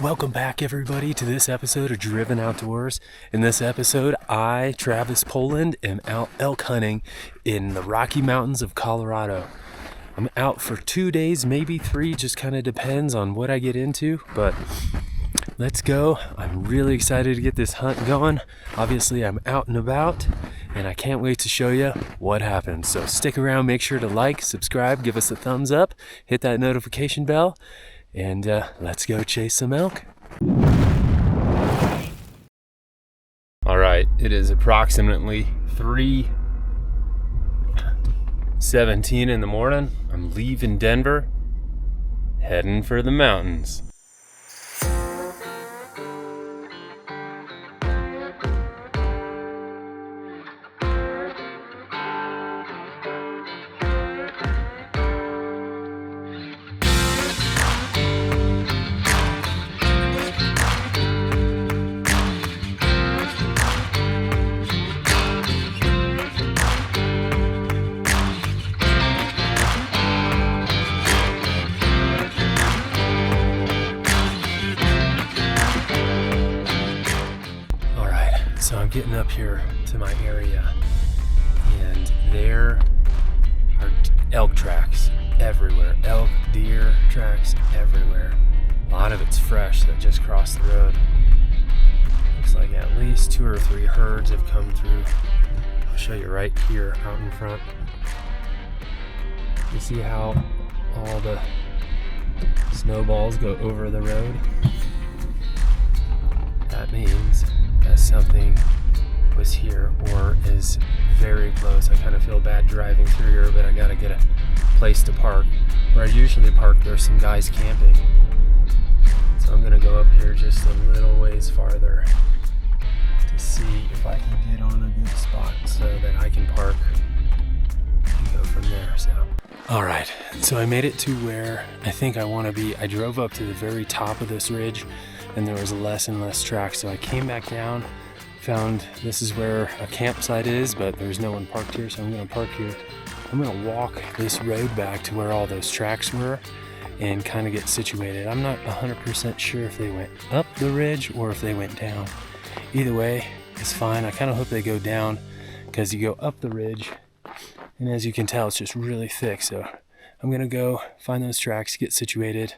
Welcome back, everybody, to this episode of Drivin Outdoors. In this episode, I, Travis Poland, am out elk hunting in the Rocky Mountains of Colorado. I'm out for 2 days, maybe 3, just kind of depends on what I get into, but let's go. I'm really excited to get this hunt going. Obviously, I'm out and about, and I can't wait to show you what happens. So stick around, make sure to like, subscribe, give us a thumbs up, hit that notification bell, and let's go chase some elk. All right, it is approximately 3:17 in the morning. I'm leaving Denver, heading for the mountains. So I'm getting up here to my area, and there are elk tracks everywhere. Elk, deer tracks everywhere. A lot of it's fresh that just crossed the road. Looks like at least 2 or 3 herds have come through. I'll show you right here out in front. You see how all the snowballs go over the road? That means that something was here or is very close. I kind of feel bad driving through here, but I gotta get a place to park. Where I usually park, there's some guys camping. So I'm gonna go up here just a little ways farther to see if I can get on a good spot so that I can park and go from there. So, all right, so I made it to where I think I want to be. I drove up to the very top of this ridge, and there was less and less tracks. So I came back down, found this is where a campsite is, but there's no one parked here, so I'm gonna park here. I'm gonna walk this road back to where all those tracks were and kind of get situated. I'm not 100% sure if they went up the ridge or if they went down. Either way, it's fine. I kind of hope they go down, because you go up the ridge, and as you can tell, it's just really thick. So I'm gonna go find those tracks, get situated,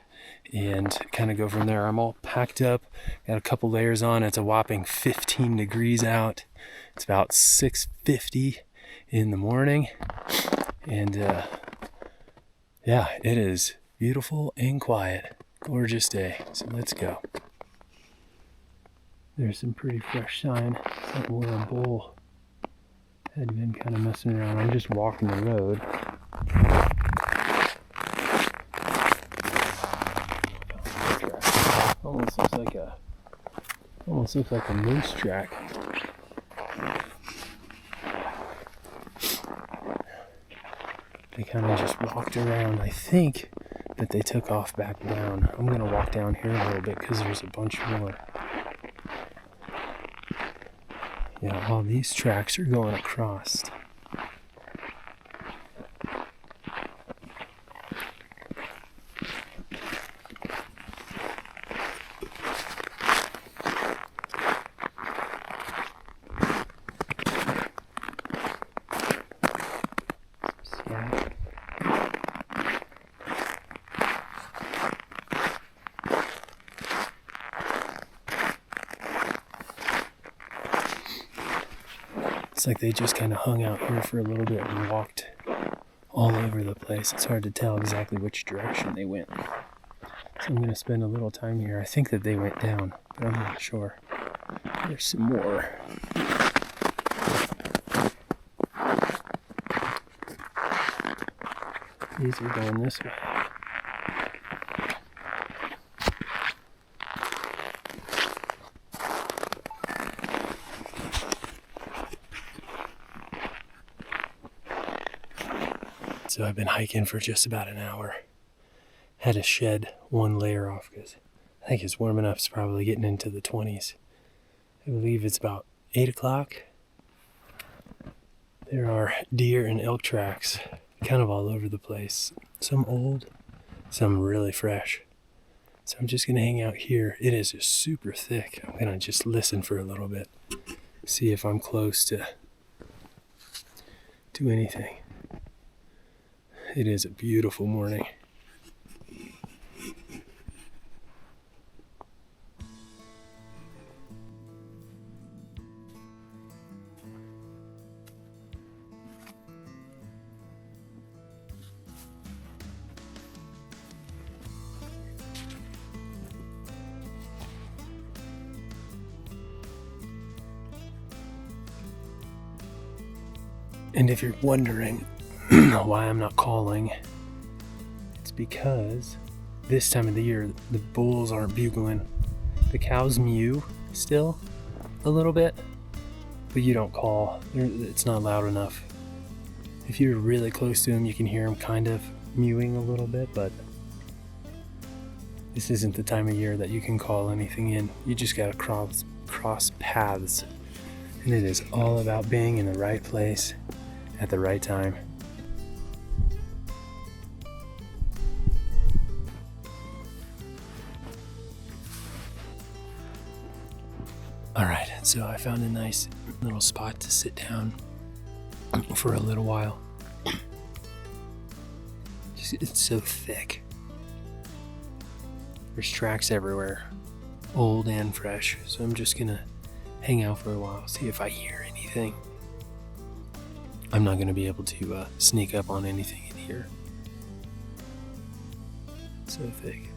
and kind of go from there. I'm all packed up, got a couple layers on. It's a whopping 15 degrees out. It's about 6:50 in the morning, and yeah, it is beautiful and quiet. Gorgeous day. So let's go. There's some pretty fresh sign that where a bull had been kind of messing around. I'm just walking the road. Almost looks like a moose track. They kind of just walked around. I think that they took off back down. I'm gonna walk down here a little bit because there's a bunch more. Yeah, all these tracks are going across. It's like they just kind of hung out here for a little bit and walked all over the place. It's hard to tell exactly which direction they went. So I'm going to spend a little time here. I think that they went down, but I'm not sure. There's some more. These are going this way. So I've been hiking for just about an hour. Had to shed one layer off because I think it's warm enough. It's probably getting into the 20s. I believe it's about 8 o'clock. There are deer and elk tracks kind of all over the place. Some old, some really fresh. So I'm just gonna hang out here. It is just super thick. I'm gonna just listen for a little bit, see if I'm close to anything. It is a beautiful morning. And if you're wondering why I'm not calling, it's because this time of the year, the bulls aren't bugling. The cows mew still a little bit, but you don't call. It's not loud enough. If you're really close to them, you can hear them kind of mewing a little bit, but this isn't the time of year that you can call anything in. You just gotta cross paths. And it is all about being in the right place at the right time. All right, so I found a nice little spot to sit down for a little while. It's so thick. There's tracks everywhere, old and fresh. So I'm just gonna hang out for a while, see if I hear anything. I'm not gonna be able to sneak up on anything in here. It's so thick.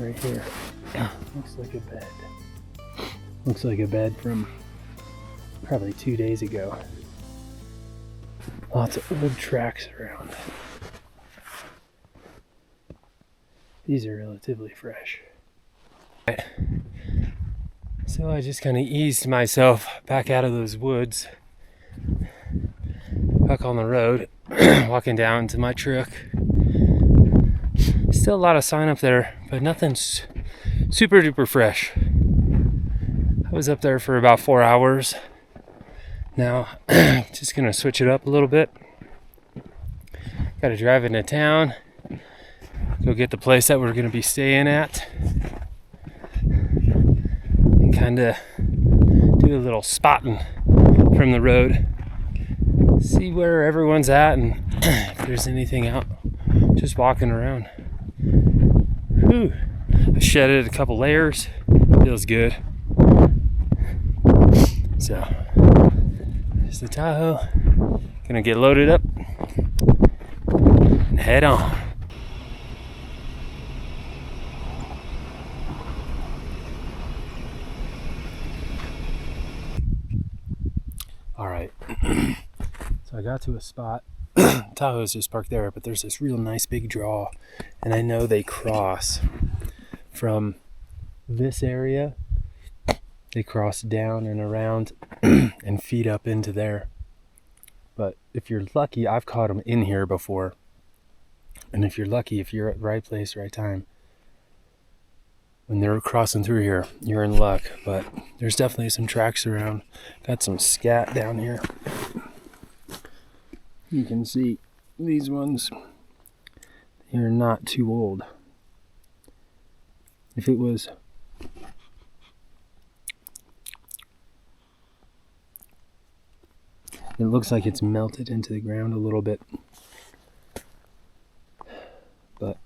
Right here. Looks like a bed. Looks like a bed from probably 2 days ago. Lots of old tracks around. These are relatively fresh. So I just kind of eased myself back out of those woods, back on the road, walking down to my truck. Still a lot of sign up there, but nothing's super duper fresh. I was up there for about 4 hours. Now, just gonna switch it up a little bit. Gotta drive into town, go get the place that we're gonna be staying at, and kinda do a little spotting from the road. See where everyone's at and if there's anything out just walking around. Whew. I shedded a couple layers. Feels good. So, there's the Tahoe. Gonna get loaded up and head on. All right. So I got to a spot. Tahoe's just parked there, but there's this real nice big draw, and I know they cross from this area. They cross down and around and feed up into there. But if you're lucky, I've caught them in here before. And if you're lucky, if you're at the right place, right time, when they're crossing through here, you're in luck. But there's definitely some tracks around. Got some scat down here. You can see these ones, they're not too old. If it was it looks like it's melted into the ground a little bit, but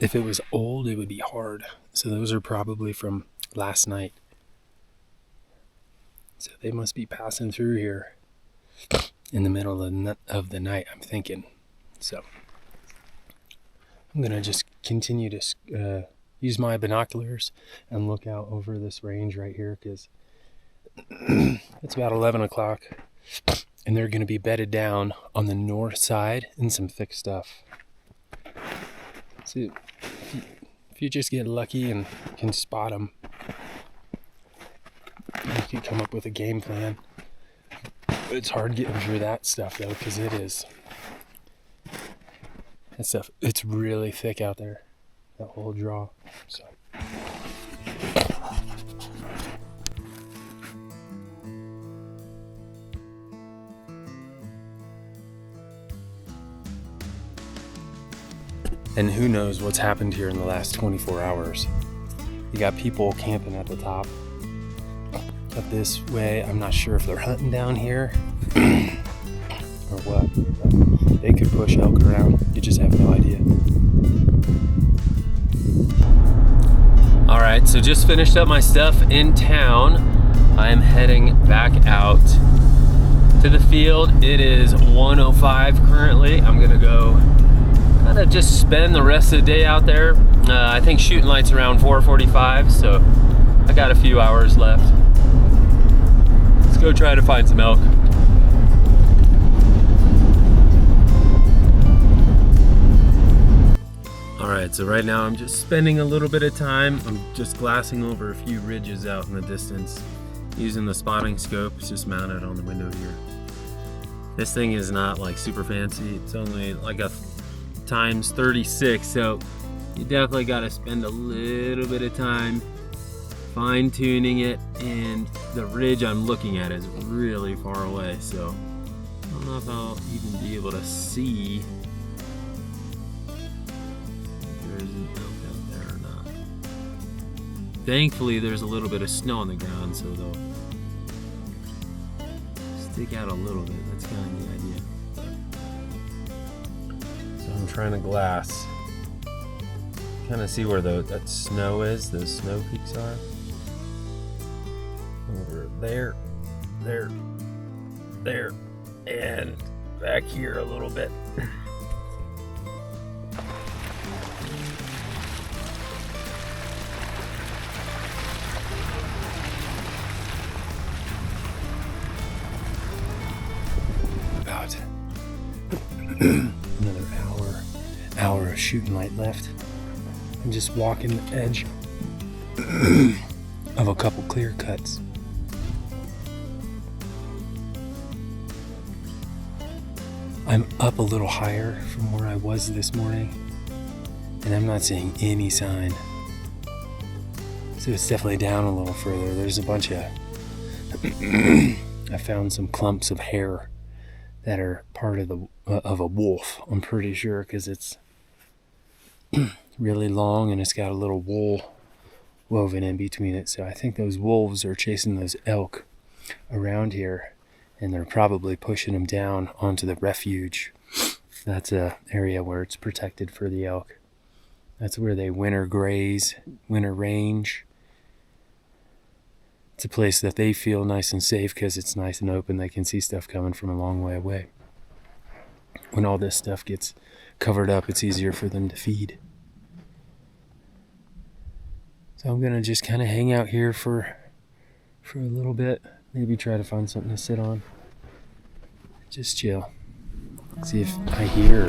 If it was old, it would be hard. So those are probably from last night. So they must be passing through here in the middle of the night, I'm thinking. So I'm going to just continue to use my binoculars and look out over this range right here, because it's about 11 o'clock and they're going to be bedded down on the north side in some thick stuff. So if you just get lucky and can spot them, you can come up with a game plan. It's hard getting through that stuff though, because that stuff, it's really thick out there, that whole draw. So and who knows what's happened here in the last 24 hours. You got people camping at the top up this way. I'm not sure if they're hunting down here or what, but they could push elk around. You just have no idea. All right, so just finished up my stuff in town. I am heading back out to the field. It is 1:05 currently. I'm gonna go kind of just spend the rest of the day out there. I think shooting light's around 4:45, so I got a few hours left. Let's go try to find some elk. All right, so right now I'm just spending a little bit of time. I'm just glassing over a few ridges out in the distance using the spotting scope. It's just mounted on the window here. This thing is not like super fancy. It's only like a times 36, so you definitely got to spend a little bit of time fine-tuning it, and the ridge I'm looking at is really far away, so I don't know if I'll even be able to see if there's an elk out there or not. Thankfully there's a little bit of snow on the ground, so they'll stick out a little bit. That's kind of the idea. I'm trying to glass, kind of see where that snow is, those snow peaks are. Over there, there, and back here a little bit. About another hour of shooting light left. I'm just walking the edge of a couple clear cuts. I'm up a little higher from where I was this morning, and I'm not seeing any sign. So it's definitely down a little further. There's a bunch of I found some clumps of hair that are part of a wolf, I'm pretty sure, because it's really long and it's got a little wool woven in between it. So I think those wolves are chasing those elk around here, and they're probably pushing them down onto the refuge. That's a area where it's protected for the elk. That's where they winter graze, winter range. It's a place that they feel nice and safe because it's nice and open. They can see stuff coming from a long way away. When all this stuff gets covered up, it's easier for them to feed. So I'm gonna just kind of hang out here for a little bit. Maybe try to find something to sit on. Just chill. See if I hear.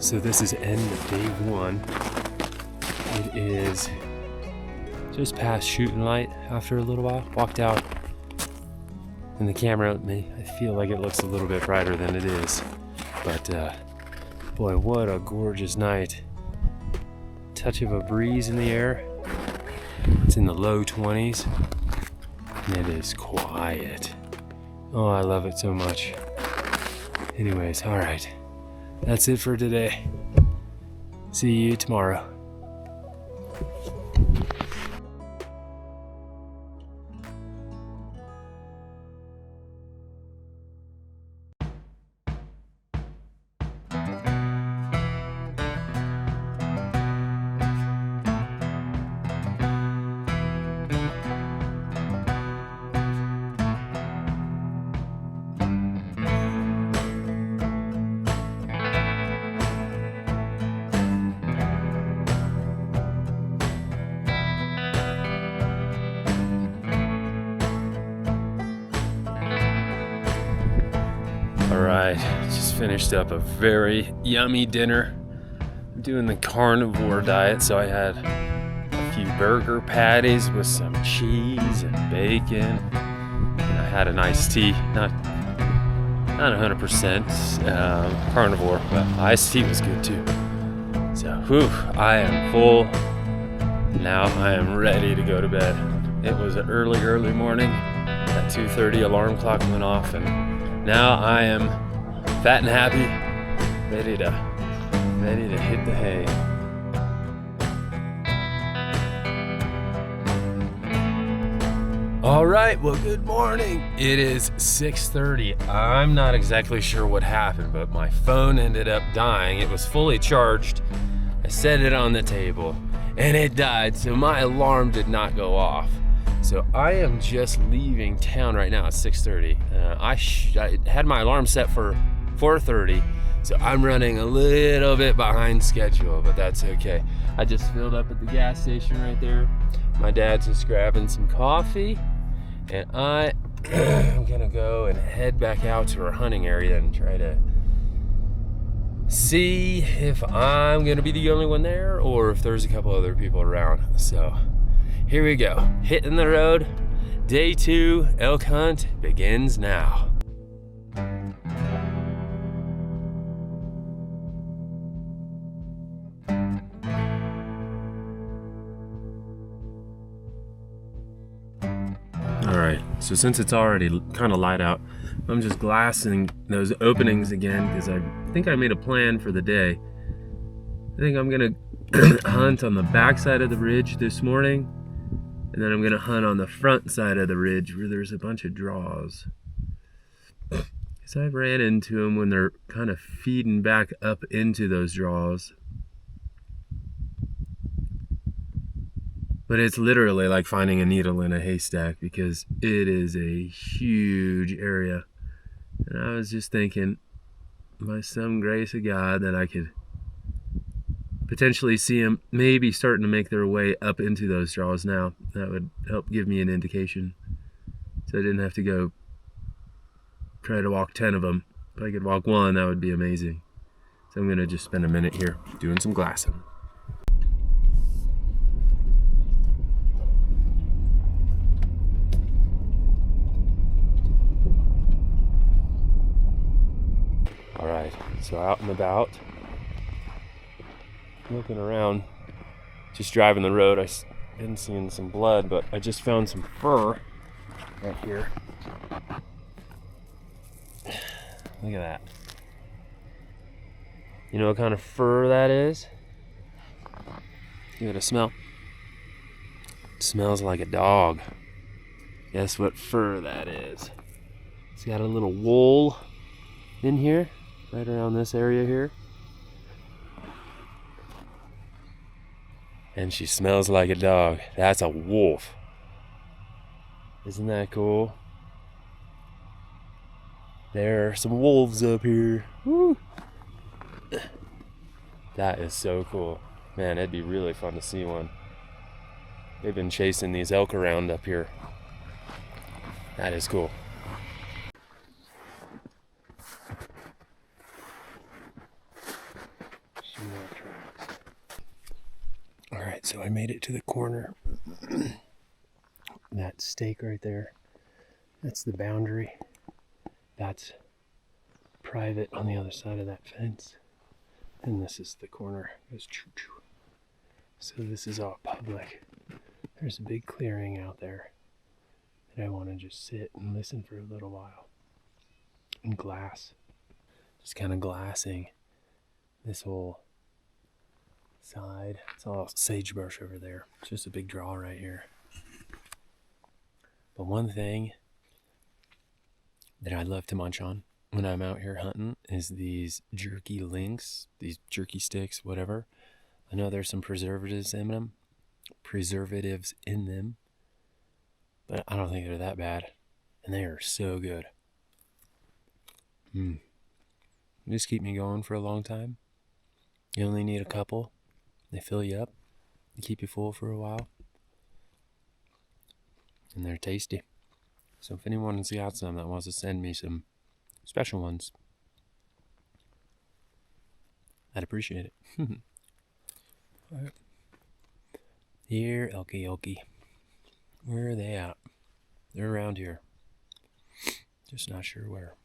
So this is end of day one. It is just past shooting light after a little while. Walked out, and the camera, I feel like it looks a little bit brighter than it is. But boy, what a gorgeous night. Touch of a breeze in the air. It's in the low 20s, and it is quiet. Oh, I love it so much. Anyways, all right. That's it for today. See you tomorrow. Alright, just finished up a very yummy dinner. I'm doing the carnivore diet, so I had a few burger patties with some cheese and bacon. And I had an iced tea, not 100% carnivore, but iced tea was good too. So, whew, I am full. Now I am ready to go to bed. It was an early morning. At 2:30 alarm clock went off, and now I am fat and happy, ready to hit the hay. All right, well, good morning. It is 6:30. I'm not exactly sure what happened, but my phone ended up dying. It was fully charged. I set it on the table, and it died, so my alarm did not go off. So I am just leaving town right now at 6:30. I had my alarm set for 4:30, so I'm running a little bit behind schedule, but that's okay. I just filled up at the gas station right there. My dad's just grabbing some coffee, and I am gonna go and head back out to our hunting area and try to see if I'm gonna be the only one there or if there's a couple other people around. So here we go, hitting the road. Day 2 elk hunt begins now. All right, so since it's already kind of light out, I'm just glassing those openings again because I think I made a plan for the day. I think I'm gonna hunt on the back side of the ridge this morning, and then I'm gonna hunt on the front side of the ridge where there's a bunch of draws. Because I've ran into them when they're kind of feeding back up into those draws. But it's literally like finding a needle in a haystack because it is a huge area. And I was just thinking, by some grace of God, that I could potentially see them maybe starting to make their way up into those draws now. That would help give me an indication. So I didn't have to go try to walk 10 of them. If I could walk one, that would be amazing. So I'm gonna just spend a minute here doing some glassing. All right, so out and about, looking around, just driving the road. I've been seeing some blood, but I just found some fur right here. Look at that. You know what kind of fur that is? Give it a smell. It smells like a dog. Guess what fur that is? It's got a little wool in here, right around this area here. And she smells like a dog. That's a wolf. Isn't that cool? There are some wolves up here. Woo! That is so cool. Man, it'd be really fun to see one. They've been chasing these elk around up here. That is cool. So I made it to the corner. That stake right there, that's the boundary. That's private on the other side of that fence. And this is the corner. It goes choo choo. So this is all public. There's a big clearing out there that I want to just sit and listen for a little while. And glass. Just kind of glassing this whole side. It's all sagebrush over there. It's just a big draw right here. But one thing that I love to munch on when I'm out here hunting is these jerky links, these jerky sticks, whatever. I know there's some preservatives in them, but I don't think they're that bad. And they are so good. They just keep me going for a long time. You only need a couple. They fill you up. They keep you full for a while. And they're tasty. So if anyone's got some that wants to send me some special ones, I'd appreciate it. Right. Here, Elky. Where are they at? They're around here. Just not sure where.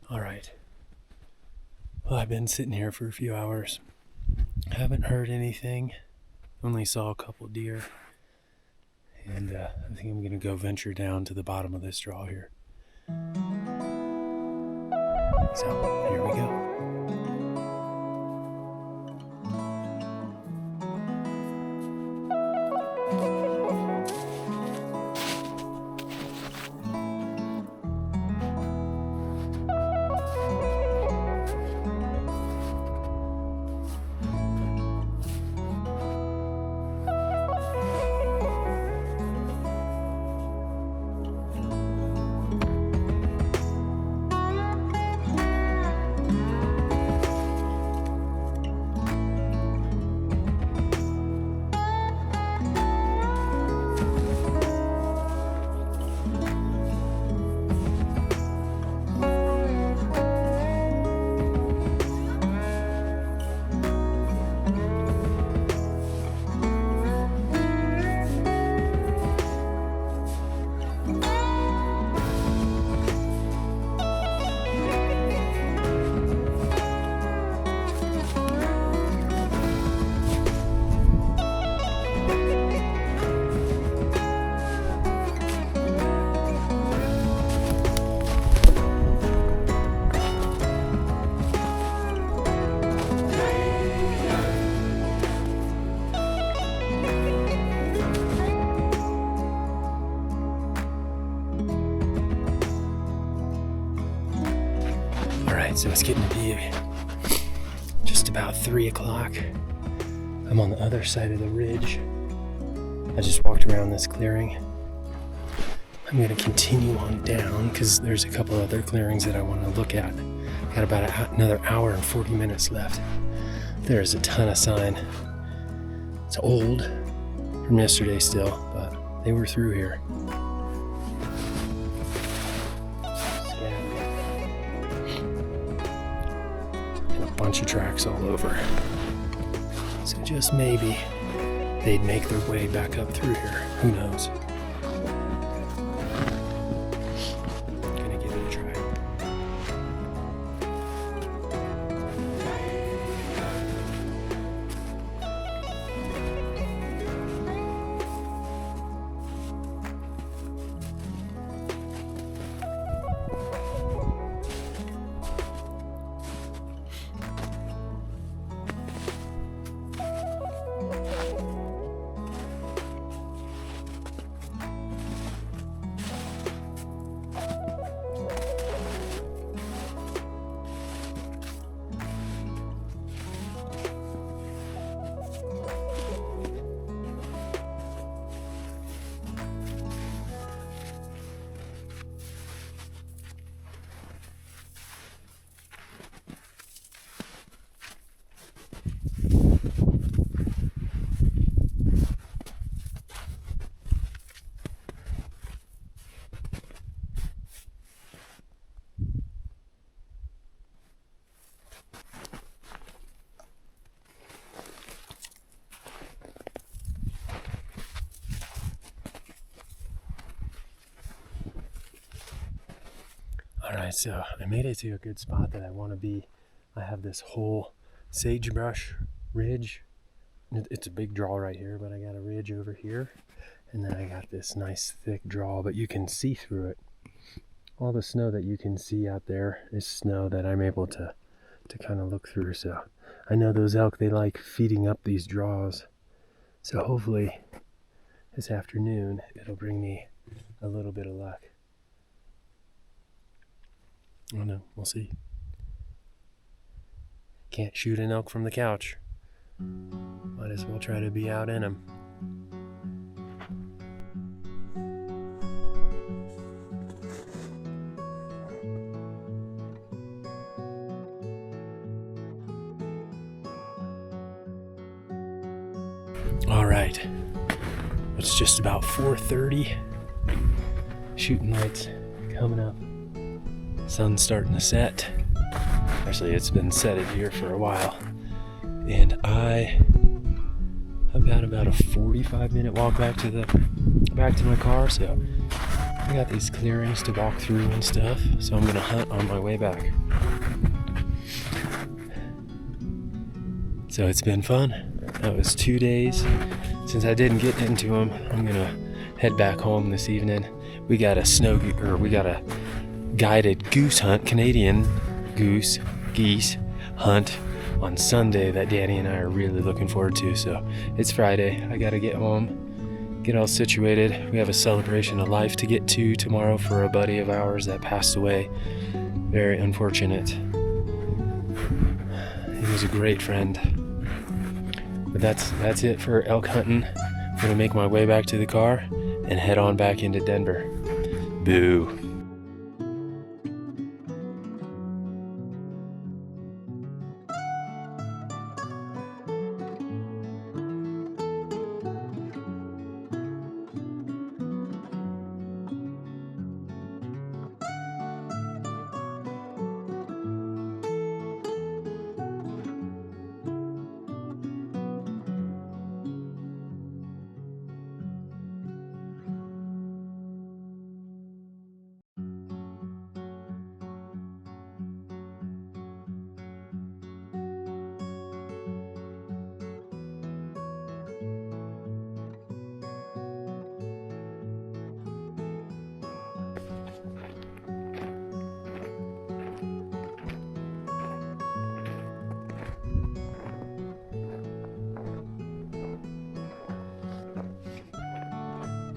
All right. Well, I've been sitting here for a few hours. Haven't heard anything. Only saw a couple deer. And I think I'm going to go venture down to the bottom of this draw here. So, here we go. So it's getting to be just about 3 o'clock. I'm on the other side of the ridge. I just walked around this clearing. I'm going to continue on down because there's a couple other clearings that I want to look at. Got about another hour and 40 minutes left. There's a ton of sign. It's old from yesterday still, but they were through here. Bunch of tracks all over. So just maybe they'd make their way back up through here. Who knows? Gonna give it a try. All right, so I made it to a good spot that I want to be. I have this whole sagebrush ridge. It's a big draw right here, but I got a ridge over here. And then I got this nice thick draw, but you can see through it. All the snow that you can see out there is snow that I'm able to kind of look through. So I know those elk, they like feeding up these draws. So hopefully this afternoon, it'll bring me a little bit of luck. I don't know, we'll see. Can't shoot an elk from the couch. Might as well try to be out in them. All right, it's just about 4:30. Shooting lights coming up. Sun's starting to set. Actually, it's been setting here for a while. And I've got about a 45-minute walk back to my car. So I got these clearings to walk through and stuff. So I'm gonna hunt on my way back. So it's been fun. That was 2 days since I didn't get into them. I'm gonna head back home this evening. We got a guided goose hunt, Canadian geese hunt on Sunday that Danny and I are really looking forward to. So it's Friday. I gotta get home, get all situated. We have a celebration of life to get to tomorrow for a buddy of ours that passed away. Very unfortunate. He was a great friend. But that's it for elk hunting. I'm gonna make my way back to the car and head on back into Denver. Boo.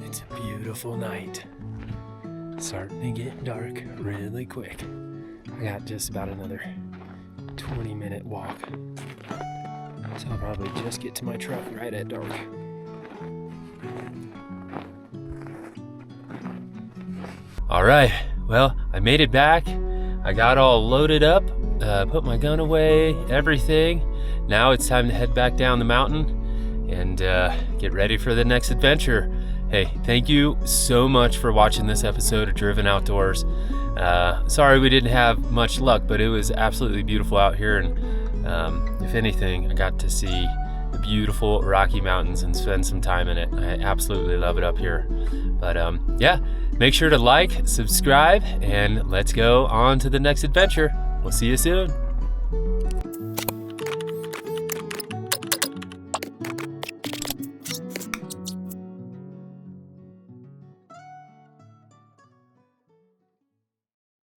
It's a beautiful night. Starting to get dark really quick. I got just about another 20-minute walk. So I'll probably just get to my truck right at dark. All right, well, I made it back. I got all loaded up, put my gun away, everything. Now it's time to head back down the mountain and get ready for the next adventure. Hey, thank you so much for watching this episode of Drivin Outdoors. Sorry we didn't have much luck, but it was absolutely beautiful out here. And if anything, I got to see the beautiful Rocky Mountains and spend some time in it. I absolutely love it up here. But yeah, make sure to like, subscribe, and let's go on to the next adventure. We'll see you soon.